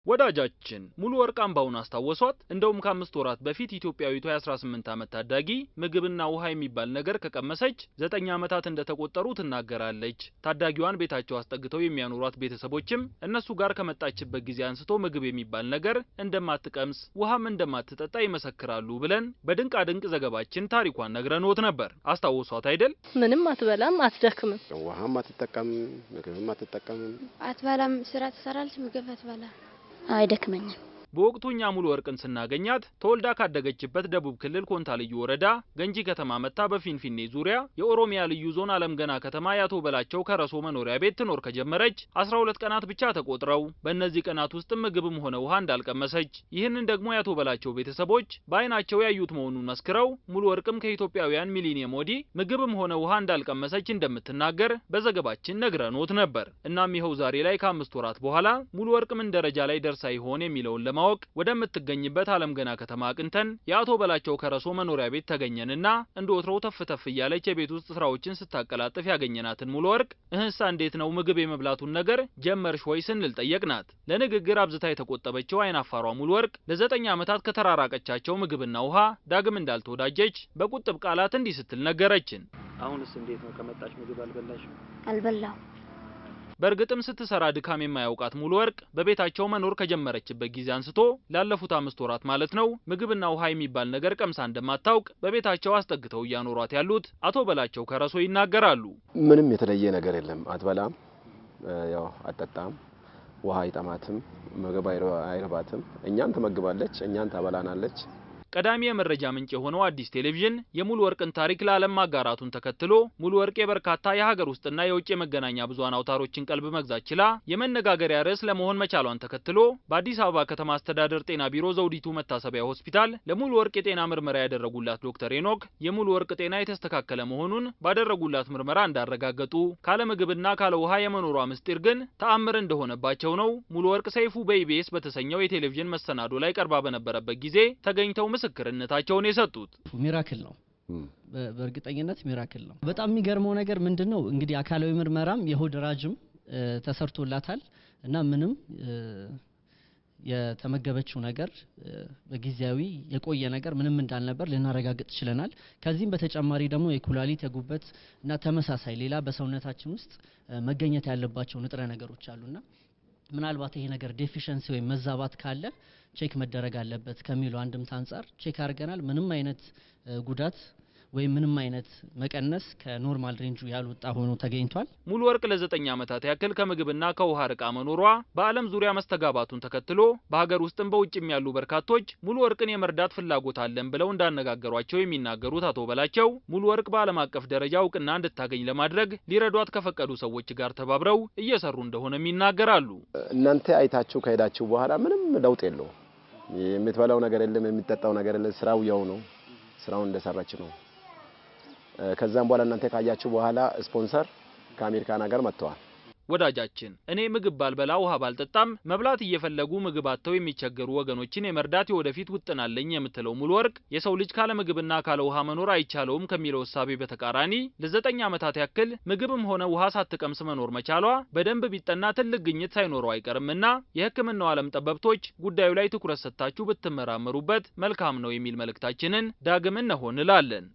ወዳጃችን ሙሉ ወርቅ አምባውን አስታወሷት። እንደውም ከ5 ወራት በፊት ኢትዮጵያዊቷ የ18 ዓመት ታዳጊ ምግብና ውሃ የሚባል ነገር ከቀመሰች 9 ዓመታት እንደተቆጠሩ ትናገራለች። ታዳጊዋን ቤታቸው አስጠግተው የሚያኖሯት ቤተሰቦችም እነሱ ጋር ከመጣችበት ጊዜ አንስቶ ምግብ የሚባል ነገር እንደማትቀምስ ውሃም እንደማትጠጣ ይመሰክራሉ ብለን በድንቃ ድንቅ ዘገባችን ታሪኳን ነግረንዎት ነበር። አስታወሷት አይደል? ምንም አትበላም፣ አትደክምም፣ ውሃም አትጠቀምም፣ ምግብም አትጠቀምም። አትበላም፣ ስራ ትሰራለች፣ ምግብ አትበላም። አይደክመኝም። በወቅቱኛ ሙሉ ወርቅን ስናገኛት ተወልዳ ካደገችበት ደቡብ ክልል ኮንታ ልዩ ወረዳ ገንጂ ከተማ መጣ በፊንፊኔ ዙሪያ የኦሮሚያ ልዩ ዞን አለም ገና ከተማ ያቶ በላቸው ከረሶ መኖሪያ ቤት ትኖር ከጀመረች 12 ቀናት ብቻ ተቆጥረው በእነዚህ ቀናት ውስጥ ምግብም ሆነ ውሃ እንዳልቀመሰች ይህንን ደግሞ ያቶ በላቸው ቤተሰቦች በአይናቸው ያዩት መሆኑን መስክረው ሙሉ ወርቅም ከኢትዮጵያውያን ሚሊኒየም ወዲህ ምግብም ሆነ ውሃ እንዳልቀመሰች እንደምትናገር በዘገባችን ነግረንዎት ነበር። እናም ይኸው ዛሬ ላይ ከ5 ወራት በኋላ ሙሉ ወርቅ ምን ደረጃ ላይ ደርሳ ይሆን የሚለውን ለማወቅ ወደምትገኝበት አለም ገና ከተማ አቅንተን የአቶ በላቸው ከረሶ መኖሪያ ቤት ተገኘንና እንደወትሮው ተፍተፍ እያለች የቤት ውስጥ ስራዎችን ስታቀላጥፍ ያገኘናትን ሙሉ ወርቅ እህንሳ እንዴት ነው ምግብ የመብላቱን ነገር ጀመርሽ ወይ ስንል ጠየቅናት። ለንግግር አብዝታ የተቆጠበችው አይናፋሯ ሙሉ ወርቅ ለ9 ዓመታት ከተራራቀቻቸው ምግብና ውሃ ዳግም እንዳልተወዳጀች በቁጥብ ቃላት እንዲህ ስትል ነገረችን። አሁንስ እንዴት ነው? ከመጣች ምግብ አልበላሽም? አልበላው። በእርግጥም ስትሰራ ድካም የማያውቃት ሙሉ ወርቅ በቤታቸው መኖር ከጀመረችበት ጊዜ አንስቶ ላለፉት 5 ወራት ማለት ነው ምግብና ውሃ የሚባል ነገር ቀምሳ እንደማታውቅ በቤታቸው አስጠግተው እያኖሯት ያሉት አቶ በላቸው ከረሶ ይናገራሉ። ምንም የተለየ ነገር የለም። አትበላም፣ ያው አትጠጣም፣ ውሃ አይጠማትም፣ ምግብ አይረባትም። እኛን ትመግባለች፣ እኛን ታበላናለች። ቀዳሚ የመረጃ ምንጭ የሆነው አዲስ ቴሌቪዥን የሙሉ ወርቅን ታሪክ ለዓለም ማጋራቱን ተከትሎ ሙሉ ወርቅ የበርካታ የሀገር ውስጥና የውጭ የመገናኛ ብዙሃን አውታሮችን ቀልብ መግዛት ችላ የመነጋገሪያ ርዕስ ለመሆን መቻሏን ተከትሎ በአዲስ አበባ ከተማ አስተዳደር ጤና ቢሮ ዘውዲቱ መታሰቢያ ሆስፒታል ለሙሉ ወርቅ የጤና ምርመራ ያደረጉላት ዶክተር ሄኖክ የሙሉ ወርቅ ጤና የተስተካከለ መሆኑን ባደረጉላት ምርመራ እንዳረጋገጡ ካለ ምግብና ካለ ውሃ የመኖሯ ምስጢር ግን ተአምር እንደሆነባቸው ነው ሙሉ ወርቅ ሰይፉ በኢቢኤስ በተሰኘው የቴሌቪዥን መሰናዶ ላይ ቀርባ በነበረበት ጊዜ ተገኝተው ምስክርነታቸውን የሰጡት። ሚራክል ነው፣ በእርግጠኝነት ሚራክል ነው። በጣም የሚገርመው ነገር ምንድነው እንግዲህ አካላዊ ምርመራም የሆድ ራጅም ተሰርቶላታል እና ምንም የተመገበችው ነገር በጊዜያዊ የቆየ ነገር ምንም እንዳልነበር ልናረጋግጥ ችለናል። ከዚህም በተጨማሪ ደግሞ የኩላሊት የጉበት እና ተመሳሳይ ሌላ በሰውነታችን ውስጥ መገኘት ያለባቸው ንጥረ ነገሮች አሉና ምናልባት ይሄ ነገር ዴፊሸንሲ ወይ መዛባት ካለ ቼክ መደረግ አለበት ከሚሉ አንድምታ አንፃር ቼክ አድርገናል። ምንም አይነት ጉዳት ወይ ምንም አይነት መቀነስ ከኖርማል ሬንጁ ያልወጣ ሆኖ ተገኝቷል። ሙሉ ወርቅ ለ9 ዓመታት ያክል ከምግብና ከውሃ ርቃ መኖሯ በዓለም ዙሪያ መስተጋባቱን ተከትሎ በሀገር ውስጥም በውጭም ያሉ በርካቶች ሙሉ ወርቅን የመርዳት ፍላጎት አለን ብለው እንዳነጋገሯቸው የሚናገሩት አቶ በላቸው ሙሉ ወርቅ በዓለም አቀፍ ደረጃ እውቅና እንድታገኝ ለማድረግ ሊረዷት ከፈቀዱ ሰዎች ጋር ተባብረው እየሰሩ እንደሆነም ይናገራሉ። እናንተ አይታችሁ ከሄዳችሁ በኋላ ምንም ለውጥ የለውም። የምትበላው ነገር የለም፣ የሚጠጣው ነገር የለም። ስራው ያው ነው፣ ስራውን እንደሰራች ነው። ከዛም በኋላ እናንተ ካያችሁ በኋላ ስፖንሰር ከአሜሪካን ሀገር መጥተዋል። ወዳጃችን እኔ ምግብ ባልበላ ውሃ ባልጠጣም መብላት እየፈለጉ ምግብ አጥተው የሚቸገሩ ወገኖችን የመርዳት የወደፊት ውጥን አለኝ የምትለው ሙሉ ወርቅ የሰው ልጅ ካለ ምግብና ካለ ውሃ መኖር አይቻለውም ከሚለው እሳቤ በተቃራኒ ለ9 ዓመታት ያክል ምግብም ሆነ ውሃ ሳትቀምስ መኖር መቻሏ በደንብ ቢጠና ትልቅ ግኝት ሳይኖረው አይቀርምና የሕክምናው ዓለም ጠበብቶች ጉዳዩ ላይ ትኩረት ሰጥታችሁ ብትመራመሩበት መልካም ነው የሚል መልእክታችንን ዳግም እንሆን እንላለን።